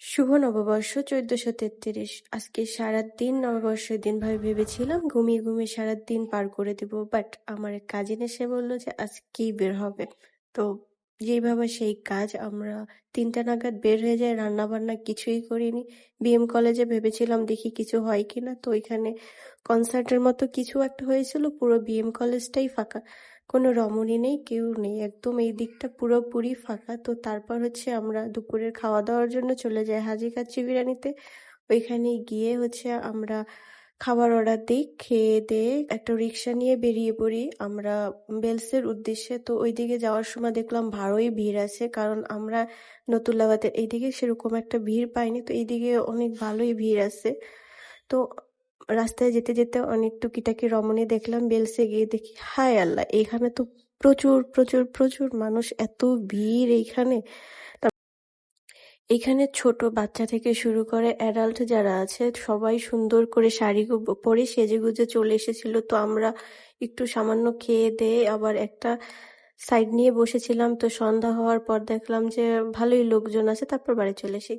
শুভ নববর্ষ ১৪৩৩। আজকে সারাদিন নববর্ষের দিন ভেবেছিলাম ঘুমিয়ে ঘুমিয়ে সারাদিন পার করে দিব, বাট আমার এক কাজিন এসে বলল যে আজকেই বের হবে। তো যেই ভাবা সেই কাজ, আমরা ৩টা নাগাদ বের হয়ে যাই, রান্না বান্না কিছুই করিনি। বিএম কলেজে ভেবেছিলাম দেখি কিছু হয় কিনা, তো ওইখানে কনসার্টের মতো কিছু একটা হয়েছিল, পুরো বিএম কলেজটাই ফাঁকা, কোনো রমণী নেই, কেউ নেই, একদম এই দিকটা পুরোপুরি ফাঁকা। তো তারপর আমরা দুপুরের খাওয়া দাওয়ার জন্য চলে যাই হাজি কাচ্চি বিরিয়ানিতে। ওইখানে গিয়ে আমরা খাবার অর্ডার দিই, খেয়ে দিয়ে একটা রিক্সা নিয়ে বেরিয়ে পড়ি আমরা বেলসের উদ্দেশ্যে। তো ওইদিকে যাওয়ার সময় দেখলাম ভালোই ভিড় আছে, কারণ আমরা নতুল্লাবাদের এইদিকে সেরকম একটা ভিড় পাইনি, তো এইদিকে অনেক ভালোই ভিড় আছে। তো রাস্তায় যেতে যেতে অনেক টুকিটাকি রমণী দেখলাম, বেলসে গিয়ে দেখি হায় আল্লাহ, এখানে তো প্রচুর প্রচুর প্রচুর মানুষ, এত ভিড় এইখানে। এখানে ছোট বাচ্চা থেকে শুরু করে অ্যাডাল্ট যারা আছে সবাই সুন্দর করে শাড়ি পরে সেজেগুজে চলে এসেছিল। তো আমরা একটু সামান্য খেয়ে দিয়ে আবার একটা সাইড নিয়ে বসেছিলাম। তো সন্ধ্যা হওয়ার পর দেখলাম যে ভালোই লোকজন আছে, তারপর বাড়ি চলে এসেছি।